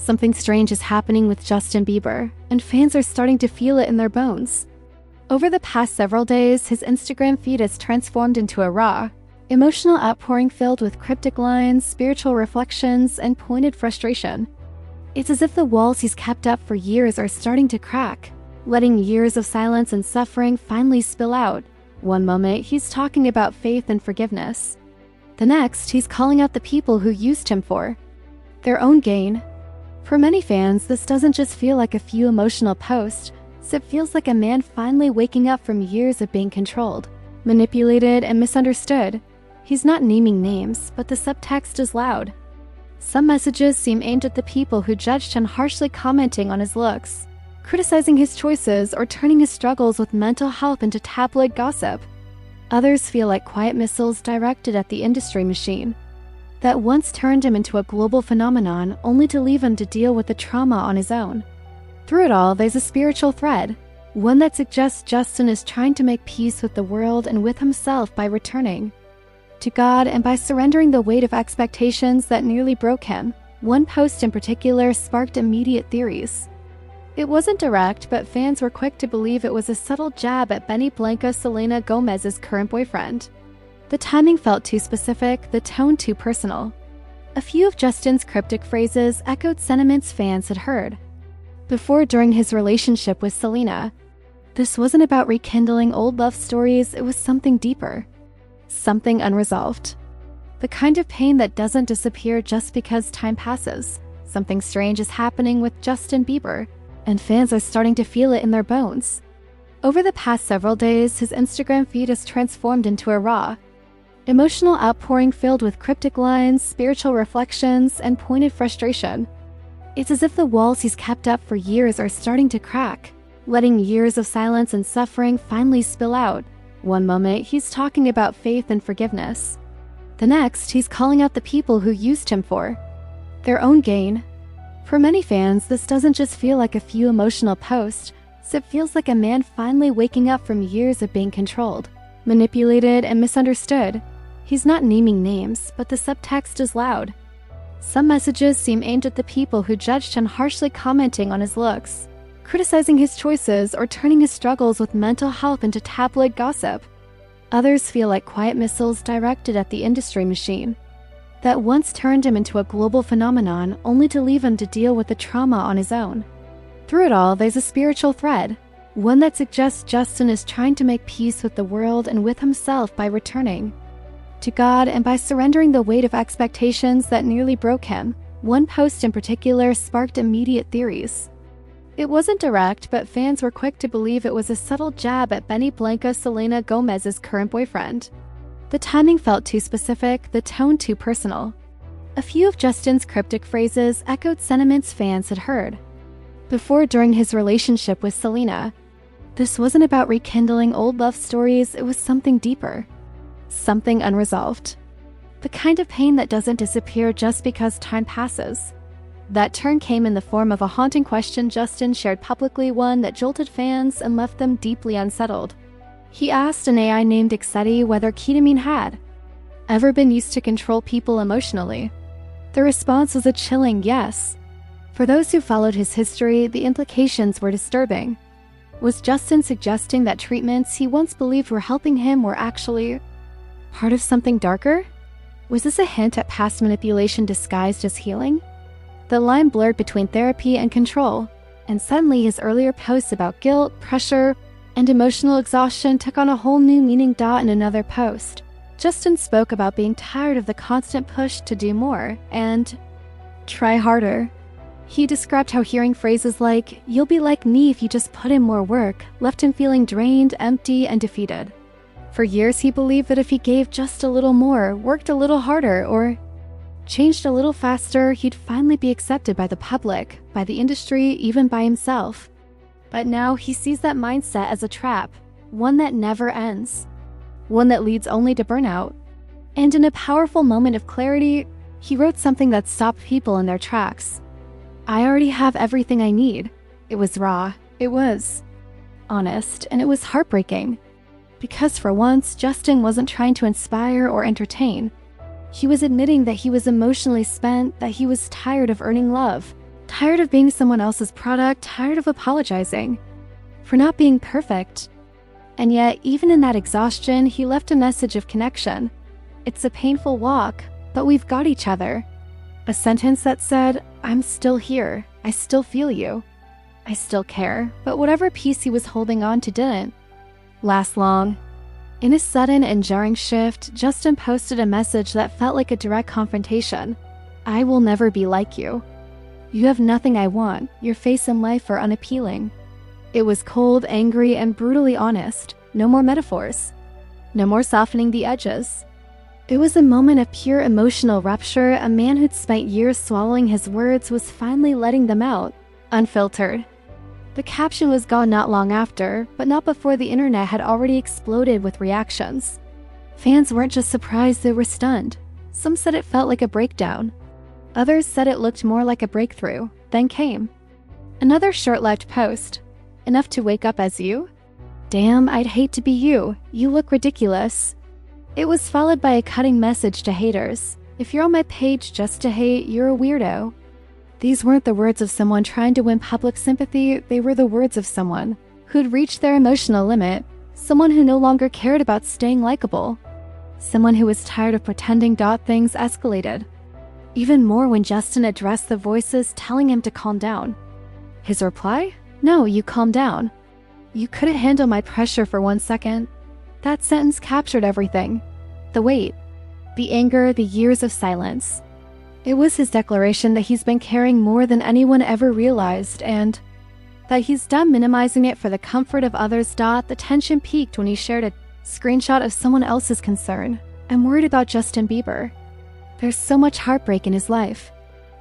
Something strange is happening with Justin Bieber, and fans are starting to feel it in their bones. Over the past several days, his Instagram feed has transformed into a raw, emotional outpouring filled with cryptic lines, spiritual reflections, and pointed frustration. It's as if the walls he's kept up for years are starting to crack, letting years of silence and suffering finally spill out. One moment, he's talking about faith and forgiveness. The next, he's calling out the people who used him for their own gain. For many fans, this doesn't just feel like a few emotional posts, it feels like a man finally waking up from years of being controlled, manipulated, and misunderstood. He's not naming names, but the subtext is loud. Some messages seem aimed at the people who judged him, harshly commenting on his looks, criticizing his choices, or turning his struggles with mental health into tabloid gossip. Others feel like quiet missiles directed at the industry machine that once turned him into a global phenomenon, only to leave him to deal with the trauma on his own. Through it all, there's a spiritual thread, one that suggests Justin is trying to make peace with the world and with himself by returning to God and by surrendering the weight of expectations that nearly broke him. One post in particular sparked immediate theories. It wasn't direct, but fans were quick to believe it was a subtle jab at Selena Gomez's current boyfriend. The timing felt too specific, the tone too personal. A few of Justin's cryptic phrases echoed sentiments fans had heard before during his relationship with Selena. This wasn't about rekindling old love stories, it was something deeper, something unresolved. The kind of pain that doesn't disappear just because time passes. Something strange is happening with Justin Bieber, and fans are starting to feel it in their bones. Over the past several days, his Instagram feed has transformed into a raw, emotional outpouring filled with cryptic lines, spiritual reflections, and pointed frustration. It's as if the walls he's kept up for years are starting to crack, letting years of silence and suffering finally spill out. One moment, he's talking about faith and forgiveness. The next, he's calling out the people who used him for their own gain. For many fans, this doesn't just feel like a few emotional posts, it feels like a man finally waking up from years of being controlled, manipulated, and misunderstood. He's not naming names, but the subtext is loud. Some messages seem aimed at the people who judged him, harshly commenting on his looks, criticizing his choices, or turning his struggles with mental health into tabloid gossip. Others feel like quiet missiles directed at the industry machine that once turned him into a global phenomenon, only to leave him to deal with the trauma on his own. Through it all, there's a spiritual thread, one that suggests Justin is trying to make peace with the world and with himself by returning to God and by surrendering the weight of expectations that nearly broke him. One post in particular sparked immediate theories. It wasn't direct, but fans were quick to believe it was a subtle jab at Selena Gomez's current boyfriend. The timing felt too specific, the tone too personal. A few of Justin's cryptic phrases echoed sentiments fans had heard before during his relationship with Selena. This wasn't about rekindling old love stories, it was something deeper, something unresolved. The kind of pain that doesn't disappear just because time passes. That turn came in the form of a haunting question Justin shared publicly, one that jolted fans and left them deeply unsettled. He asked an AI named Xeti whether ketamine had ever been used to control people emotionally. The response was a chilling yes. For those who followed his history, the implications were disturbing. Was Justin suggesting that treatments he once believed were helping him were actually part of something darker? Was this a hint at past manipulation disguised as healing? The line blurred between therapy and control, and suddenly his earlier posts about guilt, pressure, and emotional exhaustion took on a whole new meaning. In another post, Justin spoke about being tired of the constant push to do more and try harder. He described how hearing phrases like, "You'll be like me if you just put in more work," left him feeling drained, empty, and defeated. For years, he believed that if he gave just a little more, worked a little harder, or changed a little faster, he'd finally be accepted by the public, by the industry, even by himself. But now he sees that mindset as a trap, one that never ends, one that leads only to burnout. And in a powerful moment of clarity, he wrote something that stopped people in their tracks. "I already have everything I need." It was raw, it was honest, and it was heartbreaking. Because for once, Justin wasn't trying to inspire or entertain. He was admitting that he was emotionally spent, that he was tired of earning love, Tired of being someone else's product, tired of apologizing for not being perfect. And yet, even in that exhaustion, he left a message of connection. It's a painful walk, but we've got each other. A sentence that said, I'm still here, I still feel you. I still care, but whatever piece he was holding on to didn't last long. In a sudden and jarring shift, Justin posted a message that felt like a direct confrontation. I will never be like you. You have nothing I want, your face and life are unappealing. It was cold, angry, and brutally honest. No more metaphors. No more softening the edges. It was a moment of pure emotional rupture. A man who'd spent years swallowing his words was finally letting them out, unfiltered. The caption was gone not long after, but not before the internet had already exploded with reactions. Fans weren't just surprised, they were stunned. Some said it felt like a breakdown. Others said it looked more like a breakthrough. Then came another short-lived post. Enough to wake up as you? Damn, I'd hate to be you. You look ridiculous. It was followed by a cutting message to haters. If you're on my page just to hate, you're a weirdo. These weren't the words of someone trying to win public sympathy, they were the words of someone who'd reached their emotional limit, someone who no longer cared about staying likable, someone who was tired of pretending. Things escalated. Even more when Justin addressed the voices telling him to calm down. His reply? No, you calm down. You couldn't handle my pressure for 1 second. That sentence captured everything. The weight, the anger, the years of silence. It was his declaration that he's been carrying more than anyone ever realized, and that he's done minimizing it for the comfort of others. The tension peaked when he shared a screenshot of someone else's concern. I'm worried about Justin Bieber. There's so much heartbreak in his life.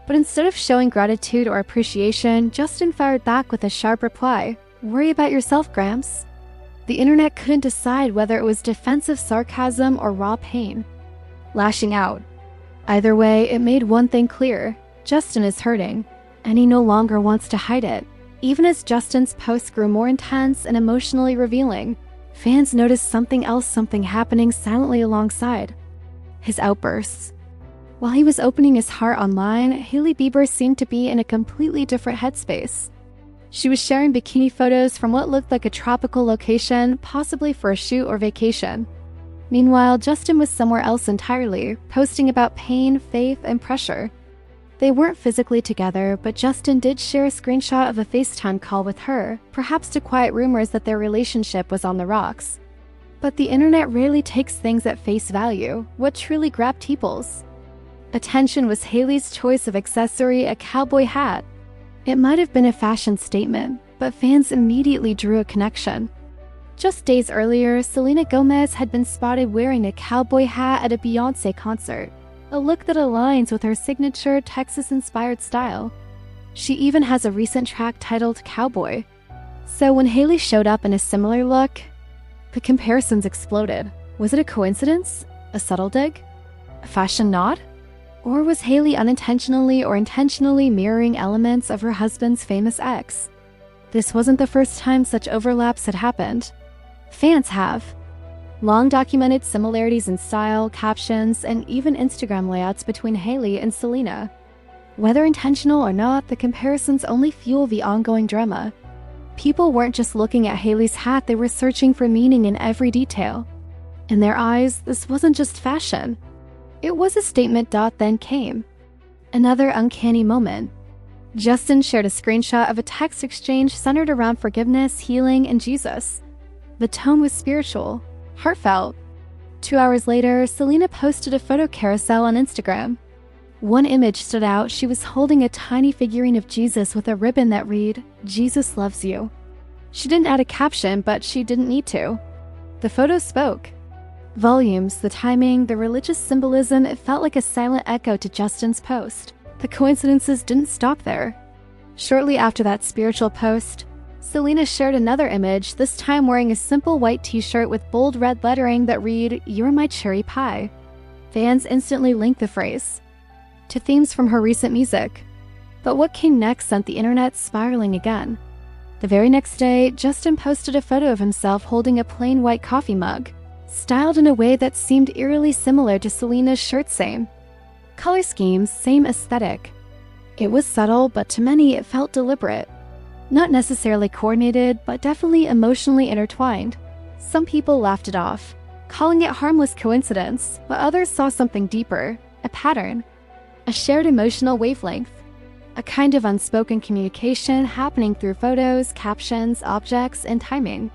But instead of showing gratitude or appreciation, Justin fired back with a sharp reply. Worry about yourself, Gramps. The internet couldn't decide whether it was defensive sarcasm or raw pain. Lashing out. Either way, it made one thing clear. Justin is hurting, and he no longer wants to hide it. Even as Justin's posts grew more intense and emotionally revealing, fans noticed something else, something happening silently alongside. His outbursts. While he was opening his heart online, Hailey Bieber seemed to be in a completely different headspace. She was sharing bikini photos from what looked like a tropical location, possibly for a shoot or vacation. Meanwhile, Justin was somewhere else entirely, posting about pain, faith, and pressure. They weren't physically together, but Justin did share a screenshot of a FaceTime call with her, perhaps to quiet rumors that their relationship was on the rocks. But the internet rarely takes things at face value. What truly grabbed people's attention was Hailey's choice of accessory, a cowboy hat. It might have been a fashion statement, but fans immediately drew a connection. Just days earlier, Selena Gomez had been spotted wearing a cowboy hat at a Beyoncé concert, a look that aligns with her signature Texas-inspired style. She even has a recent track titled Cowboy. So when Hailey showed up in a similar look, the comparisons exploded. Was it a coincidence? A subtle dig? A fashion nod? Or was Hailey unintentionally or intentionally mirroring elements of her husband's famous ex? This wasn't the first time such overlaps had happened. Fans have long documented similarities in style, captions, and even Instagram layouts between Hailey and Selena. Whether intentional or not, the comparisons only fuel the ongoing drama. People weren't just looking at Hailey's hat, they were searching for meaning in every detail. In their eyes, this wasn't just fashion. It was a statement. Then came another uncanny moment. Justin shared a screenshot of a text exchange centered around forgiveness, healing, and Jesus. The tone was spiritual, heartfelt. 2 hours later, Selena posted a photo carousel on Instagram. One image stood out. She was holding a tiny figurine of Jesus with a ribbon that read, "Jesus loves you." She didn't add a caption, but she didn't need to. The photo spoke volumes. The timing, the religious symbolism, it felt like a silent echo to Justin's post. The coincidences didn't stop there. Shortly after that spiritual post, Selena shared another image, this time wearing a simple white t-shirt with bold red lettering that read, "You're my cherry pie." Fans instantly linked the phrase to themes from her recent music. But what came next sent the internet spiraling again. The very next day, Justin posted a photo of himself holding a plain white coffee mug, styled in a way that seemed eerily similar to Selena's shirt. Same color schemes, same aesthetic. It was subtle, but to many it felt deliberate. Not necessarily coordinated, but definitely emotionally intertwined. Some people laughed it off, calling it harmless coincidence, but others saw something deeper, a pattern, a shared emotional wavelength, a kind of unspoken communication happening through photos, captions, objects, and timing.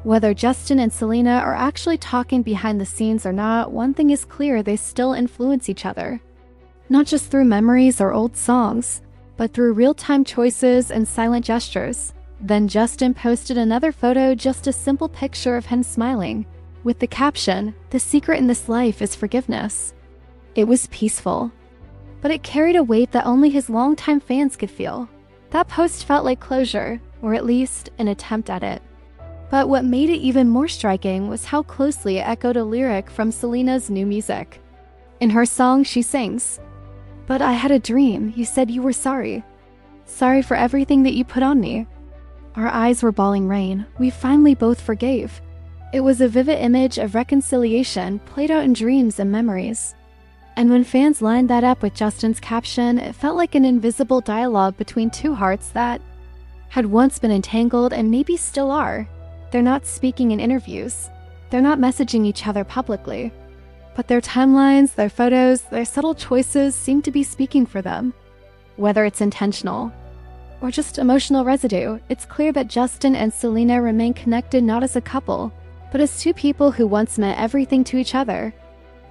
Whether Justin and Selena are actually talking behind the scenes or not, one thing is clear: they still influence each other. Not just through memories or old songs, but through real-time choices and silent gestures. Then Justin posted another photo, just a simple picture of him smiling, with the caption, "The secret in this life is forgiveness." It was peaceful, but it carried a weight that only his longtime fans could feel. That post felt like closure, or at least an attempt at it. But what made it even more striking was how closely it echoed a lyric from Selena's new music. In her song, she sings, "But I had a dream, you said you were sorry. Sorry for everything that you put on me." Our eyes were bawling rain. We finally both forgave. It was a vivid image of reconciliation played out in dreams and memories. And when fans lined that up with Justin's caption, it felt like an invisible dialogue between two hearts that had once been entangled and maybe still are. They're not speaking in interviews. They're not messaging each other publicly. But their timelines, their photos, their subtle choices seem to be speaking for them. Whether it's intentional or just emotional residue, it's clear that Justin and Selena remain connected not as a couple, but as two people who once meant everything to each other,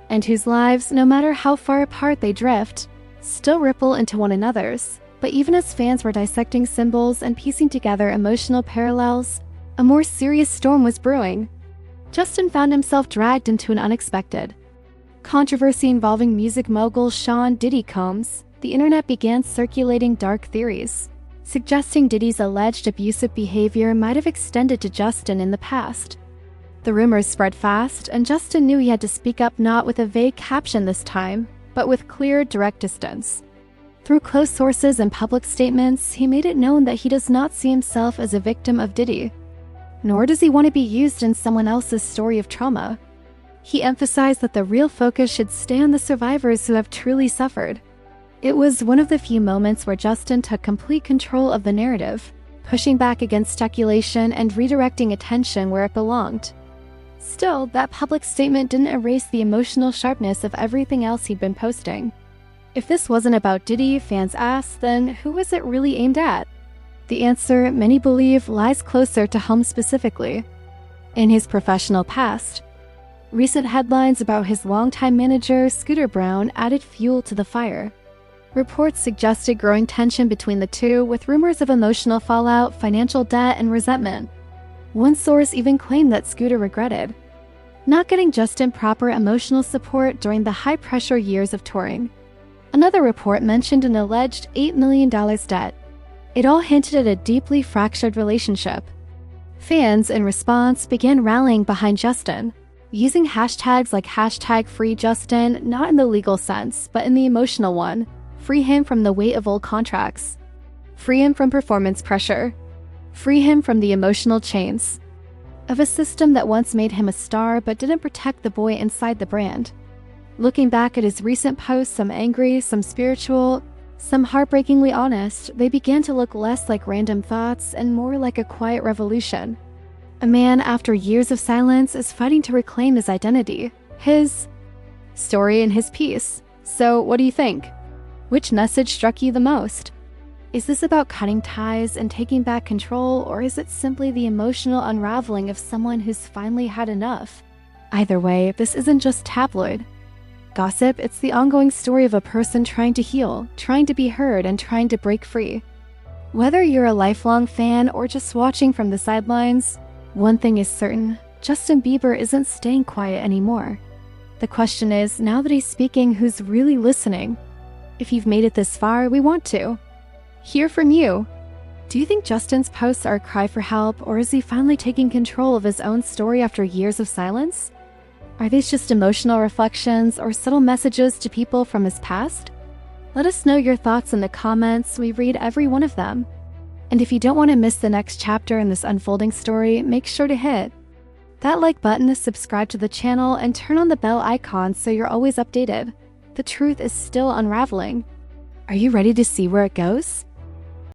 and whose lives, no matter how far apart they drift, still ripple into one another's. But even as fans were dissecting symbols and piecing together emotional parallels, a more serious storm was brewing. Justin found himself dragged into an unexpected controversy involving music mogul Sean "Diddy" Combs. The internet began circulating dark theories, suggesting Diddy's alleged abusive behavior might have extended to Justin in the past. The rumors spread fast, and Justin knew he had to speak up, not with a vague caption this time, but with clear, direct distance. Through close sources and public statements, he made it known that he does not see himself as a victim of Diddy, nor does he want to be used in someone else's story of trauma. He emphasized that the real focus should stay on the survivors who have truly suffered. It was one of the few moments where Justin took complete control of the narrative, pushing back against speculation and redirecting attention where it belonged. Still, that public statement didn't erase the emotional sharpness of everything else he'd been posting. If this wasn't about Diddy, fans asked, then who was it really aimed at? The answer, many believe, lies closer to home specifically. In his professional past. Recent headlines about his longtime manager, Scooter Braun, added fuel to the fire. Reports suggested growing tension between the two, with rumors of emotional fallout, financial debt, and resentment. One source even claimed that Scooter regretted not getting Justin proper emotional support during the high-pressure years of touring. Another report mentioned an alleged $8 million debt. It all hinted at a deeply fractured relationship. Fans, in response, began rallying behind Justin, using hashtags like #FreeJustin, not in the legal sense, but in the emotional one. Free him from the weight of old contracts. Free him from performance pressure. Free him from the emotional chains of a system that once made him a star but didn't protect the boy inside the brand. Looking back at his recent posts, some angry, some spiritual, some heartbreakingly honest, they began to look less like random thoughts and more like a quiet revolution. A man, after years of silence, is fighting to reclaim his identity, his story, and his peace. So, what do you think? Which message struck you the most? Is this about cutting ties and taking back control, or is it simply the emotional unraveling of someone who's finally had enough? Either way, this isn't just tabloid gossip, it's the ongoing story of a person trying to heal, trying to be heard, and trying to break free. Whether you're a lifelong fan or just watching from the sidelines, one thing is certain: Justin Bieber isn't staying quiet anymore. The question is, now that he's speaking, who's really listening? If you've made it this far, we want to hear from you. Do you think Justin's posts are a cry for help, or is he finally taking control of his own story after years of silence? Are these just emotional reflections or subtle messages to people from his past? Let us know your thoughts in the comments. We read every one of them. And if you don't want to miss the next chapter in this unfolding story, make sure to hit that like button to subscribe to the channel and turn on the bell icon so you're always updated. The truth is still unraveling. Are you ready to see where it goes?